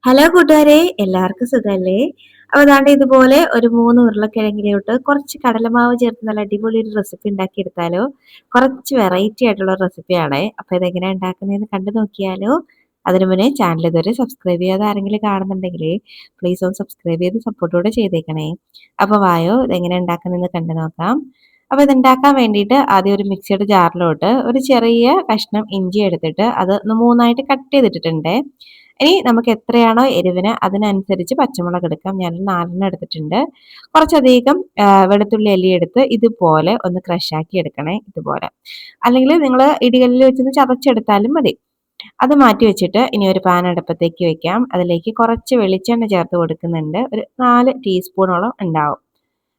Hello കൂട്ടുകാരെ, എല്ലാവർക്കും സുഖല്ലേ? അപ്പോൾ ദാണ്ടെ ഇതുപോലെ ഒരു 3 ഉരുളക്കിഴങ്ങിലോട്ട് കുറച്ച് കടലമാവ് ചേർത്ത് നല്ല അടിപൊളി ഒരു റെസിപ്പി ഉണ്ടാക്കിയെടുത്താലോ? കുറച്ച് വെറൈറ്റി ആയിട്ടുള്ള റെസിപ്പിയാണേ. അപ്പോൾ ഇതെങ്ങനെയാ ഉണ്ടാക്കുന്നതെന്ന് കണ്ടു നോക്കിയാലോ? അതിനു മുന്നേ ചാനൽ ഇതുവരെ സബ്സ്ക്രൈബ് ചെയ്യാതെ ആരെങ്കിലും കാണുന്നുണ്ടെങ്കിലേ പ്ലീസ് ഒന്ന് സബ്സ്ക്രൈബ് ചെയ്ത് സപ്പോർട്ട് കൂടെ ചെയ്തേക്കണേ. അപ്പോൾ വായോ ഇതെങ്ങനെ ഉണ്ടാക്കുന്നതെന്ന് കണ്ടു നോക്കാം. അപ്പോൾ ഇതുണ്ടാക്കാൻ വേണ്ടിയിട്ട് ആദ്യം ഒരു മിക്സിയുടെ ജാറിലോട്ട് ഒരു ചെറിയ കഷ്ണം ഇഞ്ചി എടുത്തിട്ട് അത് ഒന്ന് 3ആയിട്ട് കട്ട് ചെയ്തിട്ടിട്ടുണ്ട്. ഇനി നമുക്ക് എത്രയാണോ എരിവിന് അതിനനുസരിച്ച് പച്ചമുളക് എടുക്കാം. ഞാൻ 4 എടുത്തിട്ടുണ്ട്. കുറച്ചധികം വെളുത്തുള്ളി അല്ലി എടുത്ത് ഇതുപോലെ ഒന്ന് ക്രഷാക്കി എടുക്കണേ, ഇതുപോലെ. അല്ലെങ്കിൽ നിങ്ങൾ ഇടികല്ലിൽ വെച്ചൊന്ന് ചതച്ചെടുത്താലും മതി. അത് മാറ്റി വെച്ചിട്ട് ഇനി ഒരു പാൻ അടുപ്പത്തേക്ക് വെക്കാം. അതിലേക്ക് കുറച്ച് വെളിച്ചെണ്ണ ചേർത്ത് കൊടുക്കുന്നുണ്ട്. ഒരു 4 ടീസ്പൂണോളം ഉണ്ടാവും.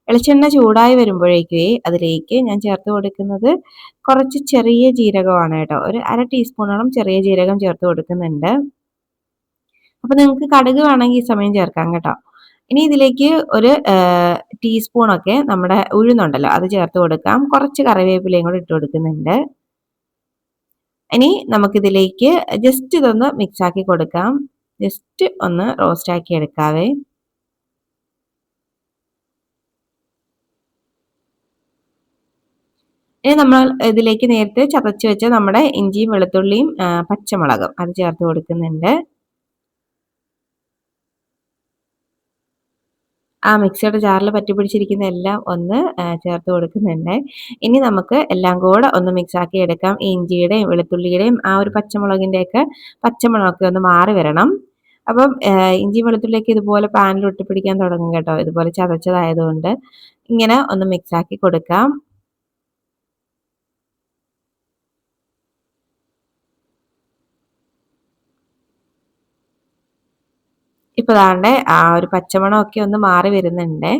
വെളിച്ചെണ്ണ ചൂടായി വരുമ്പോഴേക്കേ അതിലേക്ക് ഞാൻ ചേർത്ത് കൊടുക്കുന്നത് കുറച്ച് ചെറിയ ജീരകമാണ് കേട്ടോ. ഒരു 1/2 ടീസ്പൂണോളം ചെറിയ ജീരകം ചേർത്ത് കൊടുക്കുന്നുണ്ട്. അപ്പൊ നിങ്ങൾക്ക് കടുക് വേണമെങ്കിൽ ഈ സമയം ചേർക്കാം കേട്ടോ. ഇനി ഇതിലേക്ക് ഒരു ടീസ്പൂണൊക്കെ നമ്മുടെ ഉഴുന്നുണ്ടല്ലോ അത് ചേർത്ത് കൊടുക്കാം. കുറച്ച് കറിവേപ്പിലയും കൂടെ ഇട്ട് കൊടുക്കുന്നുണ്ട്. ഇനി നമുക്കിതിലേക്ക് ജസ്റ്റ് ഇതൊന്ന് മിക്സ് ആക്കി കൊടുക്കാം. ജസ്റ്റ് ഒന്ന് റോസ്റ്റ് ആക്കി എടുക്കാവേ. ഇനി നമ്മൾ ഇതിലേക്ക് നേരത്തെ ചതച്ച് വെച്ച നമ്മുടെ ഇഞ്ചിയും വെളുത്തുള്ളിയും പച്ചമുളകും അത് ചേർത്ത് കൊടുക്കുന്നുണ്ട്. ആ മിക്സിയുടെ ജാറിൽ പറ്റി പിടിച്ചിരിക്കുന്ന എല്ലാം ഒന്ന് ചേർത്ത് കൊടുക്കുന്നുണ്ട്. ഇനി നമുക്ക് എല്ലാം കൂടെ ഒന്ന് മിക്സ് ആക്കി എടുക്കാം. ഇഞ്ചിയുടെയും വെളുത്തുള്ളിയുടെയും ആ ഒരു പച്ചമുളകിൻ്റെയൊക്കെ പച്ചമണമൊക്കെ ഒന്ന് മാറി വരണം. അപ്പം ഇഞ്ചിയും വെളുത്തുള്ളിയൊക്കെ ഇതുപോലെ പാനിൽ ഒട്ടിപ്പിടിക്കാൻ തുടങ്ങും കേട്ടോ, ഇതുപോലെ ചതച്ചതായതുകൊണ്ട്. ഇങ്ങനെ ഒന്ന് മിക്സ് ആക്കി കൊടുക്കാം. ഇപ്പൊ ദാണ്ടെ ആ ഒരു പച്ചമണമൊക്കെ ഒന്ന് മാറി വരുന്നുണ്ട്.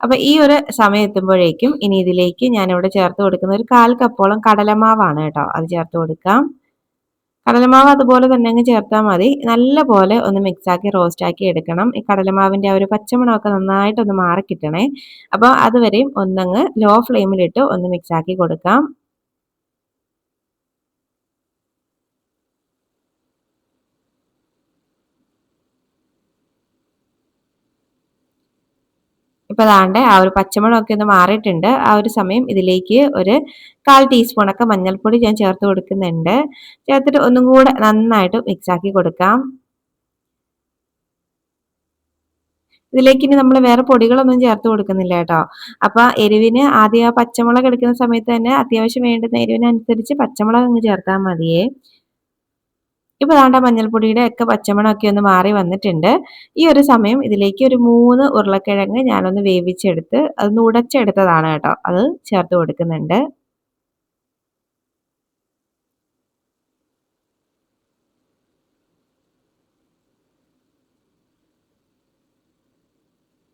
അപ്പൊ ഈ ഒരു സമയം എത്തുമ്പോഴേക്കും ഇനി ഇതിലേക്ക് ഞാനിവിടെ ചേർത്ത് കൊടുക്കുന്ന ഒരു 1/4 കപ്പോളം കടലമാവാണ് കേട്ടോ. അത് ചേർത്ത് കൊടുക്കാം. കടലമാവ് അതുപോലെ തന്നെ അങ്ങ് ചേർത്താൽ മതി. നല്ല പോലെ ഒന്ന് മിക്സ് ആക്കി റോസ്റ്റ് ആക്കി എടുക്കണം. ഈ കടലമാവിന്റെ ആ ഒരു പച്ചമണമൊക്കെ നന്നായിട്ടൊന്ന് മാറി കിട്ടണേ. അപ്പോൾ അതുവരെയും ഒന്നങ്ങ് ലോ ഫ്ലെയിമിലിട്ട് ഒന്ന് മിക്സ് ആക്കി കൊടുക്കാം. ഇപ്പൊ ദാണ്ടെ ആ ഒരു പച്ചമണമൊക്കെ ഒന്ന് മാറിയിട്ടുണ്ട്. ആ ഒരു സമയം ഇതിലേക്ക് ഒരു 1/4 ടീസ്പൂണൊക്കെ മഞ്ഞൾപ്പൊടി ഞാൻ ചേർത്ത് കൊടുക്കുന്നുണ്ട്. ചേർത്തിട്ട് ഒന്നും കൂടെ നന്നായിട്ട് മിക്സ് ആക്കി കൊടുക്കാം. ഇതിലേക്ക് ഇനി നമ്മൾ വേറെ പൊടികളൊന്നും ചേർത്ത് കൊടുക്കുന്നില്ല കേട്ടോ. അപ്പൊ എരിവിന് ആദ്യം ആ പച്ചമുളക് എടുക്കുന്ന സമയത്ത് തന്നെ അത്യാവശ്യം വേണ്ടുന്ന എരിവിനനുസരിച്ച് പച്ചമുളക് അങ്ങ് ചേർത്താൽ മതിയേ. ഇപ്പൊ ദാണ്ട മഞ്ഞൾപ്പൊടിയുടെ ഒക്കെ പച്ചമണമൊക്കെ ഒന്ന് മാറി വന്നിട്ടുണ്ട്. ഈ ഒരു സമയം ഇതിലേക്ക് ഒരു 3 ഉരുളക്കിഴങ്ങ് ഞാനൊന്ന് വേവിച്ചെടുത്ത് അതൊന്ന് ഉടച്ചെടുത്തതാണ് കേട്ടോ. അത് ചേർത്ത് കൊടുക്കുന്നുണ്ട്.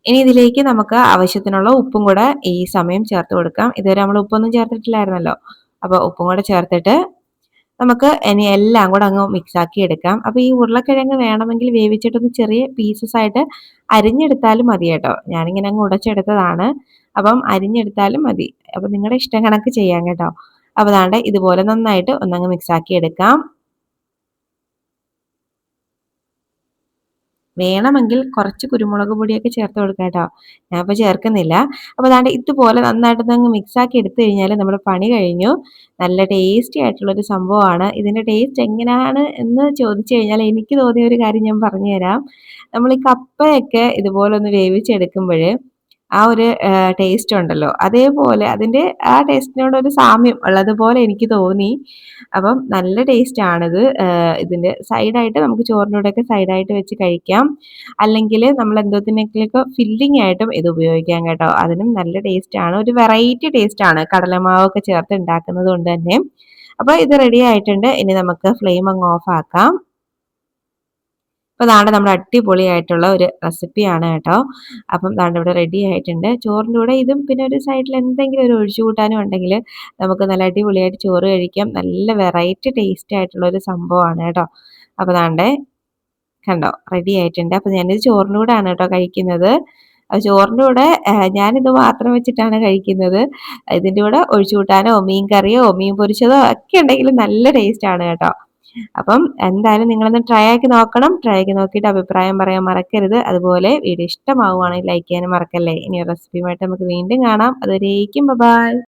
ഇനി ഇതിലേക്ക് നമുക്ക് ആവശ്യത്തിനുള്ള ഉപ്പും കൂടെ ഈ സമയം ചേർത്ത് കൊടുക്കാം. ഇതുവരെ നമ്മൾ ഉപ്പൊന്നും ചേർത്തിട്ടില്ലായിരുന്നല്ലോ. അപ്പോൾ ഉപ്പും കൂടെ ചേർത്തിട്ട് നമുക്ക് ഇനി എല്ലാം കൂടെ അങ്ങ് മിക്സ് ആക്കി എടുക്കാം. അപ്പോൾ ഈ ഉരുളക്കിഴങ്ങ് വേണമെങ്കിൽ വേവിച്ചിട്ടൊന്ന് ചെറിയ പീസസ് ആയിട്ട് അരിഞ്ഞെടുത്താലും മതി കേട്ടോ. ഞാനിങ്ങനെ അങ്ങ് ഉടച്ചെടുത്തതാണ്. അപ്പം അരിഞ്ഞെടുത്താലും മതി. അപ്പോൾ നിങ്ങളുടെ ഇഷ്ടം കണക്ക് ചെയ്യാം കേട്ടോ. അപ്പോൾ ദാണ്ടെ ഇതുപോലെ നന്നായിട്ട് ഒന്നങ്ങ് മിക്സ് ആക്കി എടുക്കാം. വേണമെങ്കിൽ കുറച്ച് കുരുമുളക് പൊടിയൊക്കെ ചേർത്ത് കൊടുക്കാം കേട്ടോ. ഞാനിപ്പോൾ ചേർക്കുന്നില്ല. അപ്പോൾ ദാണ്ടെ ഇതുപോലെ നന്നായിട്ടൊന്നങ്ങ് മിക്സ് ആക്കി എടുത്തു കഴിഞ്ഞാൽ നമ്മുടെ പണി കഴിഞ്ഞു. നല്ല ടേസ്റ്റി ആയിട്ടുള്ളൊരു സംഭവമാണ്. ഇതിൻ്റെ ടേസ്റ്റ് എങ്ങനെയാണ് എന്ന് ചോദിച്ചു കഴിഞ്ഞാൽ എനിക്ക് തോന്നിയ ഒരു കാര്യം ഞാൻ പറഞ്ഞു തരാം. നമ്മൾ ഈ കപ്പയൊക്കെ ഇതുപോലെ ഒന്ന് വേവിച്ചെടുക്കുമ്പോൾ ആ ഒരു ടേസ്റ്റ് ഉണ്ടല്ലോ, അതേപോലെ അതിൻ്റെ ആ ടേസ്റ്റിനോടൊരു സാമ്യം ഉള്ളതുപോലെ എനിക്ക് തോന്നി. അപ്പം നല്ല ടേസ്റ്റ് ആണിത്. ഇതിൻ്റെ സൈഡായിട്ട് നമുക്ക് ചോറിൻ്റെ കൂടെയൊക്കെ സൈഡായിട്ട് വെച്ച് കഴിക്കാം. അല്ലെങ്കിൽ നമ്മൾ എന്തോത്തിനൊക്കെ ഫില്ലിംഗ് ആയിട്ടും ഇത് ഉപയോഗിക്കാം കേട്ടോ. അതിനും നല്ല ടേസ്റ്റ് ആണ്. ഒരു വെറൈറ്റി ടേസ്റ്റ് ആണ് കടലമാവൊക്കെ ചേർത്ത് ഉണ്ടാക്കുന്നത് കൊണ്ട് തന്നെ. അപ്പോൾ ഇത് റെഡി ആയിട്ടുണ്ട്. ഇനി നമുക്ക് ഫ്ലെയിം അങ്ങ് ഓഫ് ആക്കാം. അപ്പോൾ ദാണ്ടെ നമ്മുടെ അടിപൊളിയായിട്ടുള്ള ഒരു റെസിപ്പിയാണ് കേട്ടോ. അപ്പം ദാണ്ടെ ഇവിടെ റെഡി ആയിട്ടുണ്ട്. ചോറിൻ്റെ കൂടെ ഇതും പിന്നെ ഒരു സൈഡിൽ എന്തെങ്കിലും ഒരു ഒഴിച്ചു കൂട്ടാനും ഉണ്ടെങ്കിൽ നമുക്ക് നല്ല അടിപൊളിയായിട്ട് ചോറ് കഴിക്കാം. നല്ല വെറൈറ്റി ടേസ്റ്റ് ആയിട്ടുള്ള ഒരു സംഭവമാണ് കേട്ടോ. അപ്പോൾ ദാണ്ടെ കണ്ടോ റെഡി ആയിട്ടുണ്ട്. അപ്പോൾ ഞാനിത് ചോറിൻ്റെ കൂടെയാണ് കേട്ടോ കഴിക്കുന്നത്. ചോറിൻ്റെ കൂടെ ഞാനിത് മാത്രം വെച്ചിട്ടാണ് കഴിക്കുന്നത്. ഇതിൻ്റെ കൂടെ ഒഴിച്ചു കൂട്ടാനോ മീൻ കറിയോ മീൻ പൊരിച്ചതോ ഒക്കെ ഉണ്ടെങ്കിൽ നല്ല ടേസ്റ്റ് ആണ് കേട്ടോ. അപ്പം എന്തായാലും നിങ്ങളൊന്ന് ട്രൈ ആക്കി നോക്കണം. ട്രൈ ആക്കി നോക്കിയിട്ട് അഭിപ്രായം പറയാൻ മറക്കരുത്. അതുപോലെ വീഡിയോ ഇഷ്ടമാവുകയാണെങ്കിൽ ലൈക്ക് ചെയ്യാനും മറക്കല്ലേ. ഇനി ഒരു റെസിപ്പിയുമായിട്ട് നമുക്ക് വീണ്ടും കാണാം. അതുവരേക്കും ബൈ.